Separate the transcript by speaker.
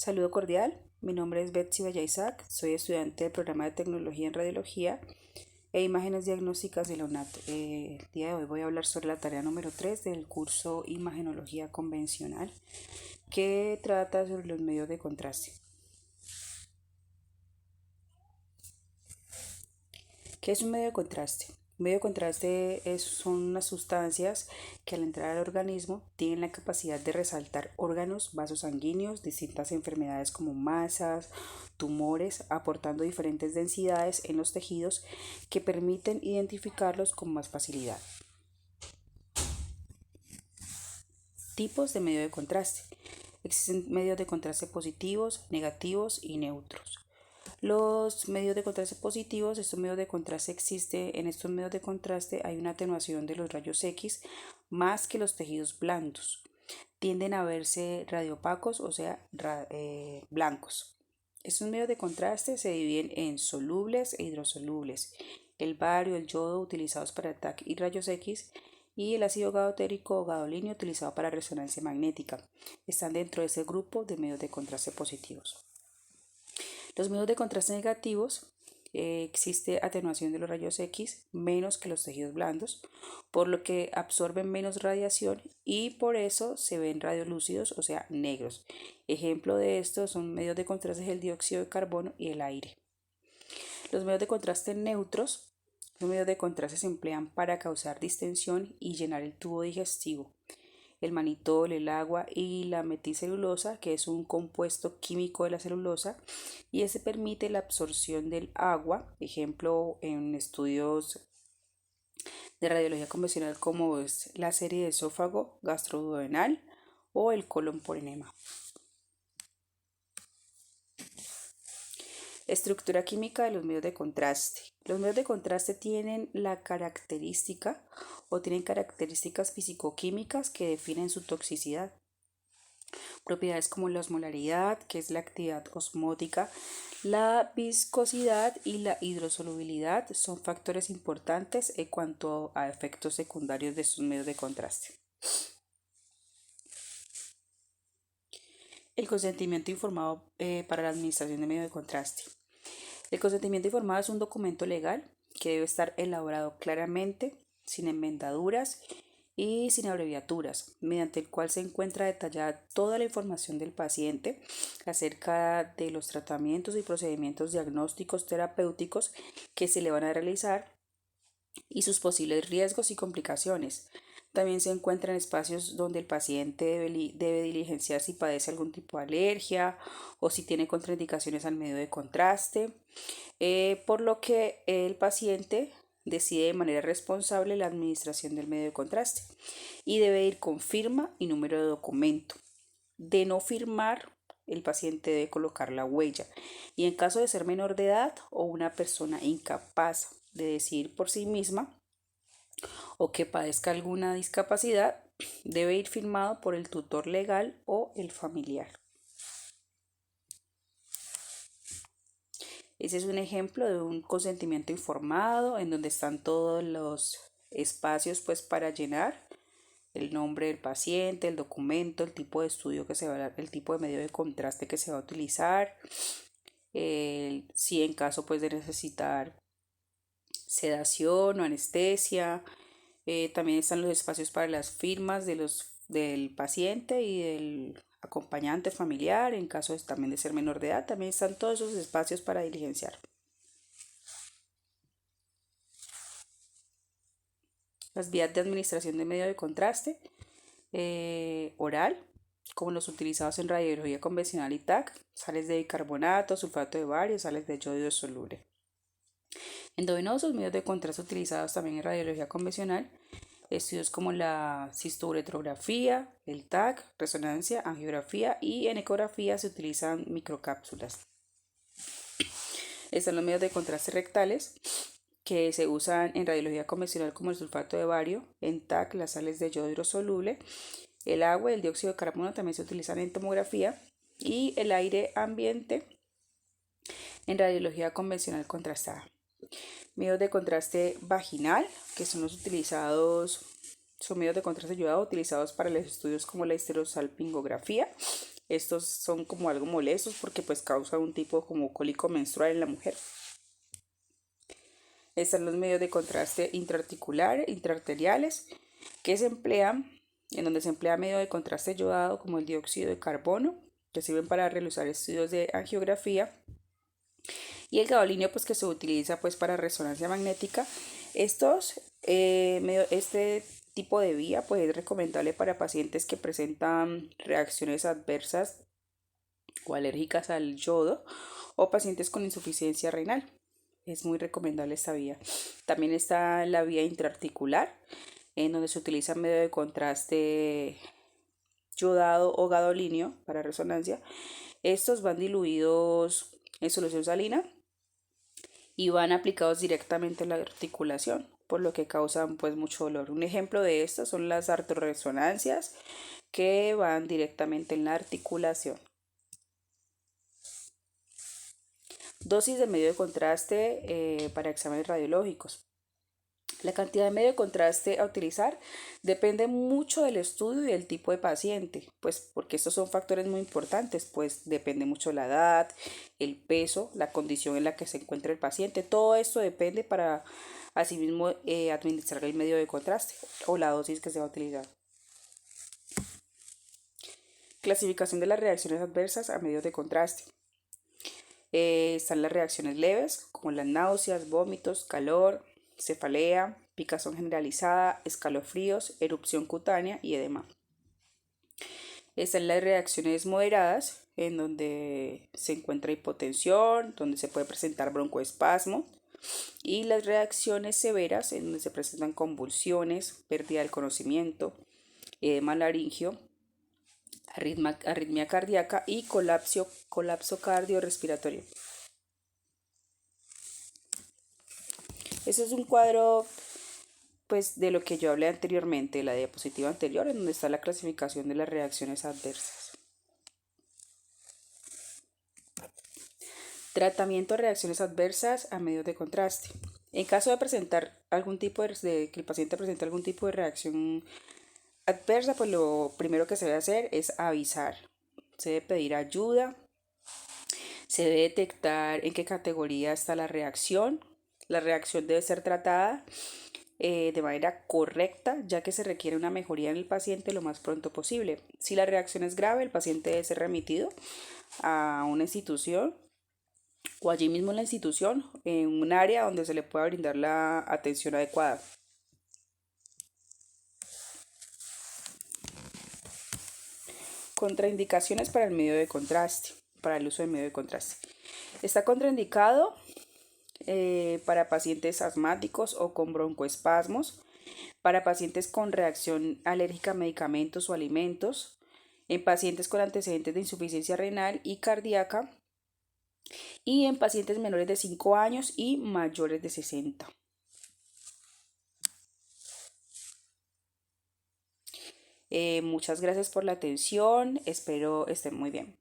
Speaker 1: Saludo cordial, mi nombre es Betsy Bella Isaac, soy estudiante del programa de Tecnología en Radiología e Imágenes Diagnósticas de la UNAT. El día de hoy voy a hablar sobre la tarea número 3 del curso Imagenología Convencional, que trata sobre los medios de contraste. ¿Qué es un medio de contraste? Un medio de contraste son unas sustancias que al entrar al organismo tienen la capacidad de resaltar órganos, vasos sanguíneos, distintas enfermedades como masas, tumores, aportando diferentes densidades en los tejidos que permiten identificarlos con más facilidad. Tipos de medio de contraste. Existen medios de contraste positivos, negativos y neutros. Los medios de contraste positivos, en estos medios de contraste hay una atenuación de los rayos X más que los tejidos blandos. Tienden a verse radiopacos, o sea, blancos. Estos medios de contraste se dividen en solubles e hidrosolubles. El bario, el yodo utilizados para TAC y rayos X y el ácido gadotérico o gadolínio utilizado para resonancia magnética. Están dentro de ese grupo de medios de contraste positivos. Los medios de contraste negativos, existe atenuación de los rayos X menos que los tejidos blandos, por lo que absorben menos radiación y por eso se ven radiolúcidos, o sea, negros. Ejemplo de esto son medios de contraste el dióxido de carbono y el aire. Los medios de contraste neutros, los medios de contraste se emplean para causar distensión y llenar el tubo digestivo. El manitol, el agua y la metilcelulosa, que es un compuesto químico de la celulosa, y ese permite la absorción del agua, ejemplo en estudios de radiología convencional como es la serie de esófago gastroduodenal o el colon por enema. Estructura química de los medios de contraste. Los medios de contraste tienen tienen características fisicoquímicas que definen su toxicidad. Propiedades como la osmolaridad, que es la actividad osmótica, la viscosidad y la hidrosolubilidad son factores importantes en cuanto a efectos secundarios de estos medios de contraste. El consentimiento informado para la administración de medios de contraste. El consentimiento informado es un documento legal que debe estar elaborado claramente, sin enmendaduras y sin abreviaturas, mediante el cual se encuentra detallada toda la información del paciente acerca de los tratamientos y procedimientos diagnósticos terapéuticos que se le van a realizar y sus posibles riesgos y complicaciones. También se encuentran espacios donde el paciente debe diligenciar si padece algún tipo de alergia o si tiene contraindicaciones al medio de contraste, por lo que el paciente decide de manera responsable la administración del medio de contraste y debe ir con firma y número de documento. De no firmar, el paciente debe colocar la huella y en caso de ser menor de edad o una persona incapaz de decidir por sí misma o que padezca alguna discapacidad, debe ir firmado por el tutor legal o el familiar. Ese es un ejemplo de un consentimiento informado en donde están todos los espacios para llenar: el nombre del paciente, el documento, el tipo de estudio que se va a dar, el tipo de medio de contraste que se va a utilizar, si en caso de necesitar sedación o anestesia. También están los espacios para las firmas del paciente y del acompañante familiar, en caso también de ser menor de edad. También están todos esos espacios para diligenciar. Las vías de administración de medio de contraste: oral, como los utilizados en radiología convencional y TAC, sales de bicarbonato, sulfato de bario, sales de yodo soluble. Endovenosos, medios de contraste utilizados también en radiología convencional, estudios como la cistouretrografía, el TAC, resonancia, angiografía y en ecografía se utilizan microcápsulas. Están los medios de contraste rectales que se usan en radiología convencional como el sulfato de bario, en TAC las sales de yodo hidrosoluble, el agua y el dióxido de carbono también se utilizan en tomografía y el aire ambiente en radiología convencional contrastada. Medios de contraste vaginal, que son medios de contraste ayudado utilizados para los estudios como la histerosalpingografía Estos son como algo molestos porque pues causa un tipo como cólico menstrual en la mujer. Están los medios de contraste intraarticular, intraarteriales, que se emplean, en donde se emplea medio de contraste yodado como el dióxido de carbono, que sirven para realizar estudios de angiografía, y el gadolínio pues que se utiliza pues para resonancia magnética. Este tipo de vía pues es recomendable para pacientes que presentan reacciones adversas o alérgicas al yodo o pacientes con insuficiencia renal. Es muy recomendable esta vía. También está la vía intraarticular, en donde se utiliza medio de contraste yodado o gadolínio para resonancia. Estos van diluidos en solución salina y van aplicados directamente en la articulación, por lo que causan pues mucho dolor. Un ejemplo de esto son las artorresonancias que van directamente en la articulación. Dosis de medio de contraste para exámenes radiológicos. La cantidad de medio de contraste a utilizar depende mucho del estudio y del tipo de paciente, pues porque estos son factores muy importantes, pues depende mucho la edad, el peso, la condición en la que se encuentra el paciente. Todo esto depende para asimismo administrar el medio de contraste o la dosis que se va a utilizar. Clasificación de las reacciones adversas a medios de contraste. Están las reacciones leves, como las náuseas, vómitos, calor, cefalea, picazón generalizada, escalofríos, erupción cutánea y edema. Están las reacciones moderadas, en donde se encuentra hipotensión, donde se puede presentar broncoespasmo, y las reacciones severas, en donde se presentan convulsiones, pérdida del conocimiento, edema laringio, arritmia cardíaca y colapso cardiorrespiratorio. Ese es un cuadro pues de lo que yo hablé anteriormente, la diapositiva anterior, en donde está la clasificación de las reacciones adversas. Tratamiento de reacciones adversas a medios de contraste. En caso de presentar algún tipo de que el paciente presente algún tipo de reacción adversa, pues lo primero que se debe hacer es avisar. Se debe pedir ayuda, se debe detectar en qué categoría está la reacción. La reacción debe ser tratada de manera correcta, ya que se requiere una mejoría en el paciente lo más pronto posible. Si la reacción es grave, el paciente debe ser remitido a una institución o allí mismo en la institución, en un área donde se le pueda brindar la atención adecuada. Contraindicaciones para el medio de contraste, para el uso del medio de contraste. Está contraindicado para pacientes asmáticos o con broncoespasmos, para pacientes con reacción alérgica a medicamentos o alimentos, en pacientes con antecedentes de insuficiencia renal y cardíaca y en pacientes menores de 5 años y mayores de 60. Muchas gracias por la atención, espero estén muy bien.